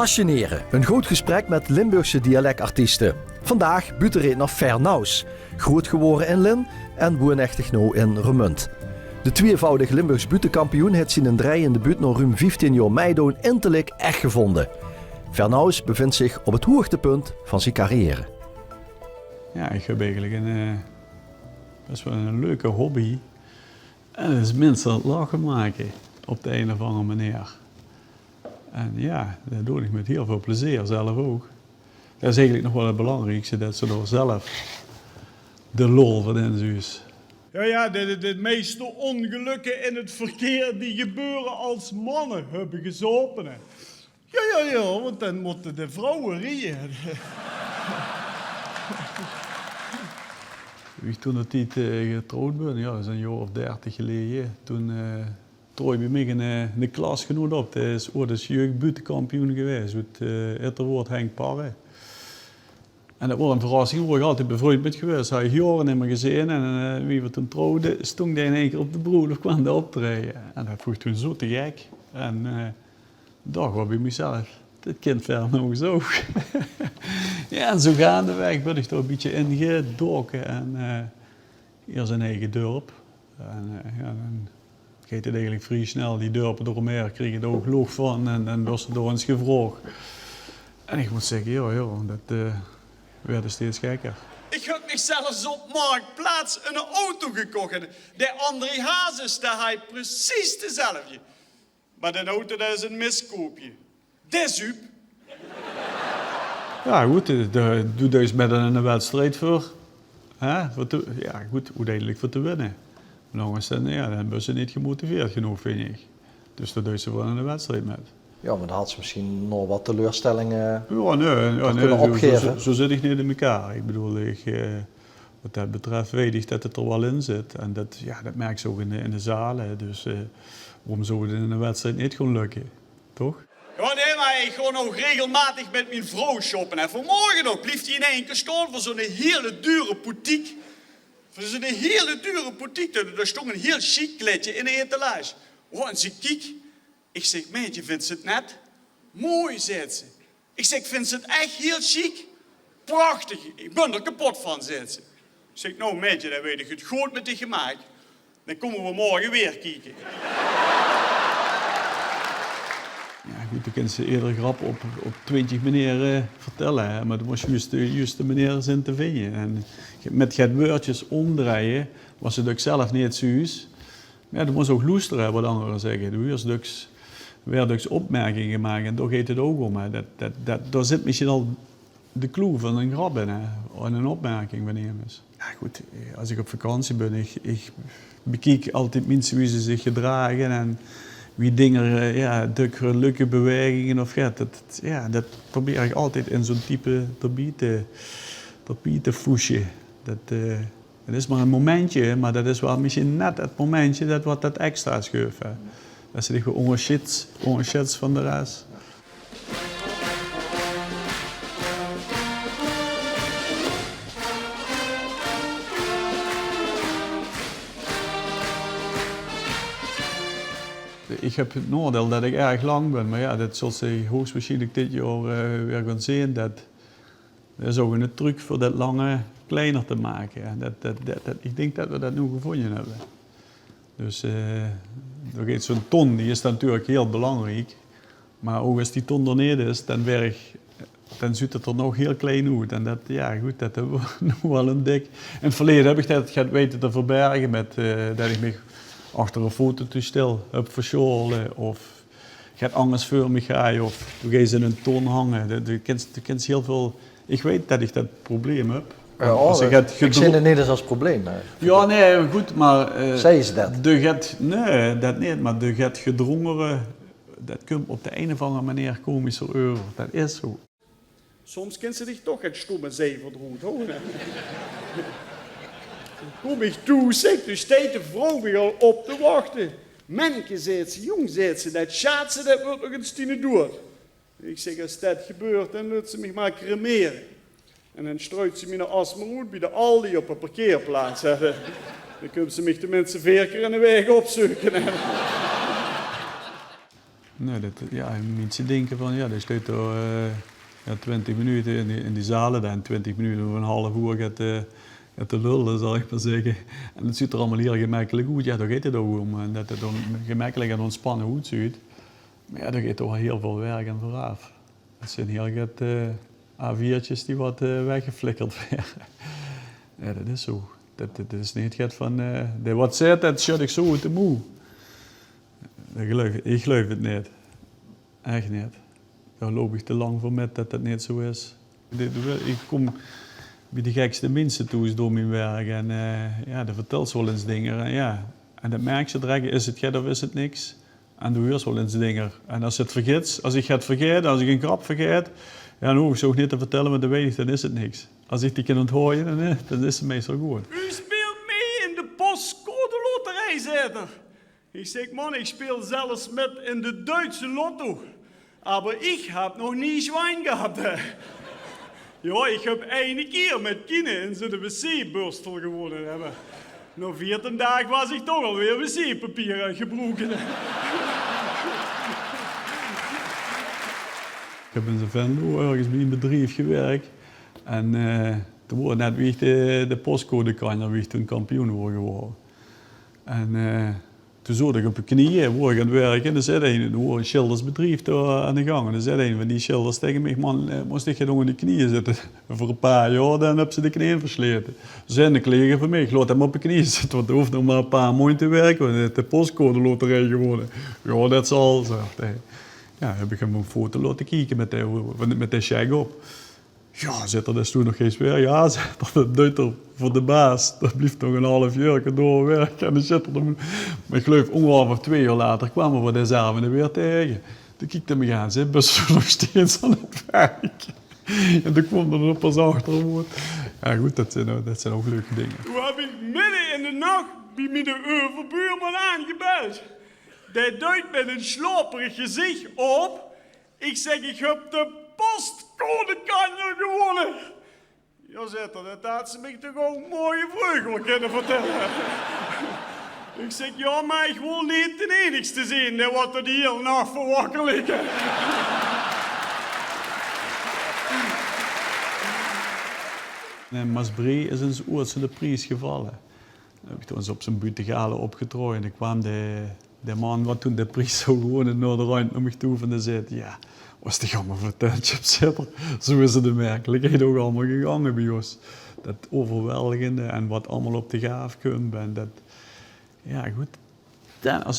Fascineren, een goed gesprek met Limburgse dialectartiesten. Vandaag buurtredner Fer Naus, groot geworden in Lin en woonachtig nu in Roermond. De tweevoudig Limburgs buurtkampioen heeft zijn draai in de buurt nog ruim 15 jaar meedoen intelijk echt gevonden. Fer Naus bevindt zich op het hoogtepunt van zijn carrière. Ja, ik heb eigenlijk best wel een leuke hobby. En dat is mensen lachen maken op de een of andere manier. En ja, dat doe ik met heel veel plezier, zelf ook. Dat is eigenlijk nog wel het belangrijkste, dat ze door zelf de lol van in is. Ja, de meeste ongelukken in het verkeer die gebeuren als mannen hebben gezopen. Hè. Ja, want dan moeten de vrouwen rijden. Toen ik getrouwd ben, ja, dat is een jaar of 30 geleden, toen trouwde ik mij een klasgenoot op. Dat is ooit jeugdbuurtkampioen geweest, het woord Henk Parre. En dat was een verrassing, waar ik altijd bevriend met geweest. Hij had jaren niet meer gezien en wie we toen trouwden, stond hij in één keer op de broer of kwam daar optreden. En dat vond ik toen zo te gek. En daar was bij mezelf, dit kind verder nog zo. Ja, en zo gaandeweg ben ik er een beetje ingedoken en hier zijn eigen dorp. En dan gaat het eigenlijk vrij snel, die dorpen door meer kreeg er ook loog van en was er door ons gevraagd. En ik moet zeggen, ja, dat werd steeds gekker. Ik heb me zelfs op Marktplaats een auto gekocht. De André Hazes, daar hij precies dezelfde. Maar de auto, dat is een miskoopje. Desup. Ja goed, daar doe je dus met een wedstrijd voor. Ja goed, uiteindelijk voor te winnen. Maar dan ben ze niet gemotiveerd genoeg, vind ik. Dus daar doe je ze voor een wedstrijd met. Ja, maar dan had ze misschien nog wat teleurstellingen nee, opgeven. Zo zit ik niet in elkaar. Ik bedoel, wat dat betreft weet ik dat het er wel in zit. En dat merk je ook in de zalen. Dus waarom zou het in een wedstrijd niet gewoon lukken? Toch? Ja, nee, maar ik ga nog regelmatig met mijn vrouw shoppen. En vanmorgen nog blijft hij in één keer staan voor zo'n hele dure boutique. Voor zo'n hele dure boutique. Daar stond een heel chic kleedje in de etalage. Oh, en ze kijkt. Ik zeg, meidje, vindt ze het net? Mooi, zegt ze. Ik zeg, vindt ze het echt heel chic? Prachtig, ik ben er kapot van, zegt ze. Ik zeg, nou meidje, dan weet ik het goed met je gemaakt. Dan komen we morgen weer kijken. Ja, goed, dan kunnen ze eerder grap op 20 manieren vertellen, hè? Maar dan moest je juist de manier zijn te vinden. En met het woordjes omdraaien, was het ook zelf niet zoiets. Ja, dan moest ook luisteren, wat anderen zeggen. Er werden dus opmerkingen gemaakt en daar gaat het ook om. Hè. Daar zit misschien al de clue van een grap in, hè, en een opmerking van iemand. Ja goed, als ik op vakantie ben, ik bekijk altijd mensen wie ze zich gedragen en wie dingen, leuke bewegingen of dat probeer ik altijd in zo'n type erbij te fouchen. Dat is maar een momentje, maar dat is wel misschien net het momentje dat wat dat extra schuift. Hè. Dat ze gewoon onderschat van de rest. Ik heb het nadeel dat ik erg lang ben, maar ja, dat zal ze hoogstwaarschijnlijk dit jaar weer gaan zien. Dat is ook een truc voor dat lange kleiner te maken. Ik denk dat we dat nu gevonden hebben. Dus er gaat zo'n ton, die is natuurlijk heel belangrijk. Maar ook als die ton er niet is, dan ziet het er nog heel klein uit. En dat hebben we nog wel een dik. In het verleden heb ik dat weten te verbergen met dat ik me achter een fototoestel heb verscholen of gaat anders voor me gaan of we gaan ze in een ton hangen. Je kent heel veel. Ik weet dat ik dat probleem heb. Ik zie het niet eens als probleem. Ja, nee, goed, maar... Zeggen ze dat? Nee, dat niet, maar de get gedrongere, dat komt op de een of andere manier komischer over. Dat is zo. Soms kent ze zich toch het stomme zeeverdroet, hoor. Kom ik toe, zeg, dus staat de vrouw weer al op te wachten. Manneke, zegt ze, jong, zegt ze, dat schaatsen, dat wordt nog een stine door. Ik zeg, als dat gebeurt, dan laat ze mij maar cremeren. En dan strooit ze me naar Asmeroet bij de Aldi op een parkeerplaats. Dan kunnen ze mij tenminste 4 keer in de weg opzoeken. Nee, mensen denken van, ja, dat staat er 20 minuten in die zalen, dan 20 minuten of een half uur gaat de lullen, zal ik maar zeggen. En het ziet er allemaal heel gemakkelijk uit. Ja, daar gaat het ook om. En dat het dan gemakkelijk en ontspannen goed ziet. Maar ja, daar gaat toch wel heel veel werk aan vooraf. Het zijn heel wat A4'tjes die wat weggeflikkerd werden. Ja, dat is zo. Dat is niet het van, wat zegt, dat shut ik zo uit de moe. Ik geloof het niet. Echt niet. Daar loop ik te lang voor met dat niet zo is. Ik kom bij de gekste mensen toe door mijn werk en ja, dat vertelt ze wel eens dingen. En dat merk je direct, is het gek of is het niks? En dan hoor je wel eens dingen. En als ik het vergeet, als ik een grap vergeet, ja, dan hoef ik ze ook niet te vertellen, maar dan weet ik, dan is het niks. Als ik die kan onthooien, dan is het meestal goed. U speelt mee in de postcode loterij, zei er. Ik zeg, man, ik speel zelfs met in de Duitse lotto. Maar ik heb nog niet Schwein gehad. Ja, ik heb ene keer met kinderen in zo'n wc-burstel gewonnen hebben. Na 14 dagen was ik toch alweer wc-papier uitgebroken. Ik heb in Venlo ergens bij een bedrijf gewerkt. En toen was net wie de postcode-kanjer, wie toen kampioen geworden. En toen zat ik op mijn knieën, waar ik aan het werken. En dan zei een schildersbedrijf daar aan de gang. En dan zei een van die schilders tegen mij, man, moest ik nog in de knieën zitten? En voor een paar jaar, dan heb ze de knieën versleten. Ze zijn de collega van mij, ik laat hem op de knieën zitten, want er hoeft nog maar een paar maanden te werken. Want het de postcode loterij geworden. Ja, dat zal, zegt hij. Ja, heb ik hem een foto laten kijken met de check op. Ja, zit er dus toen nog geen sfeer? Ja, zit er, dat duidt er voor de baas. Dat blijft nog een half jaar doorwerken. En dan zit er, maar ik geloof ongeveer 2 jaar later kwamen we dezelfde weer tegen. Toen kikte hij me aan, zijn bus nog steeds aan het werk. En toen kwam er nog pas achterwoord. Ja goed, dat zijn ook leuke dingen. Toen heb ik midden in de nacht bij mijn overbuurman aangebeld. Die duidt met een sloperig gezicht op. Ik zeg, ik heb de postcode-kanjer gewonnen. Ja, zegt er, dat had ze me toch ook een mooie vleugel kunnen vertellen. Ik zeg, ja, maar ik wil niet de enigste zijn die wat er die hele nacht voor wakker liggen. In Maasbree is een oortse de prijs gevallen. Dan heb ik toen eens op zijn buitengalen opgetrokken en dan kwam de man wat toen de prijs zou gewonnen naar de ruimte naar me toe en zei, ja, was toch allemaal verteld, chipsetter. Zo is het de werkelijkheid ook allemaal gegangen bij ons. Dat overweldigende en wat allemaal op de gaaf komt. En dat, ja goed, dan, als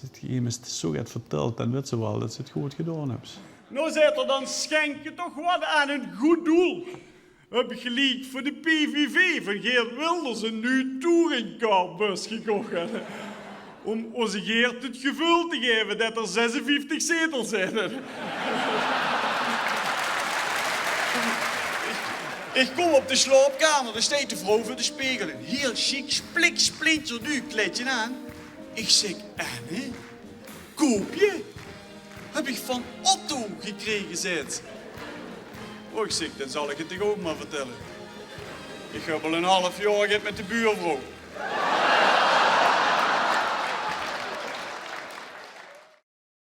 het iemand zo gaat verteld, dan weet ze wel dat ze het goed gedaan hebben. Nou zegt er, dan schenk je toch wat aan een goed doel. Heb ik gelijk voor de PVV van Geert Wilders een nieuwe touringcarbus gekocht. Om onze Geert het gevoel te geven dat er 56 zetels zijn. Ik kom op de slaapkamer, daar staat de vrouw voor de spiegel. Een heel chic, splinternieuw kleedje aan. Ik zeg, Anne, koop je? Heb ik van Otto gekregen, zegt. Oh, ik zeg, dan zal ik het toch ook maar vertellen. Ik heb al een half jaar met de buurvrouw.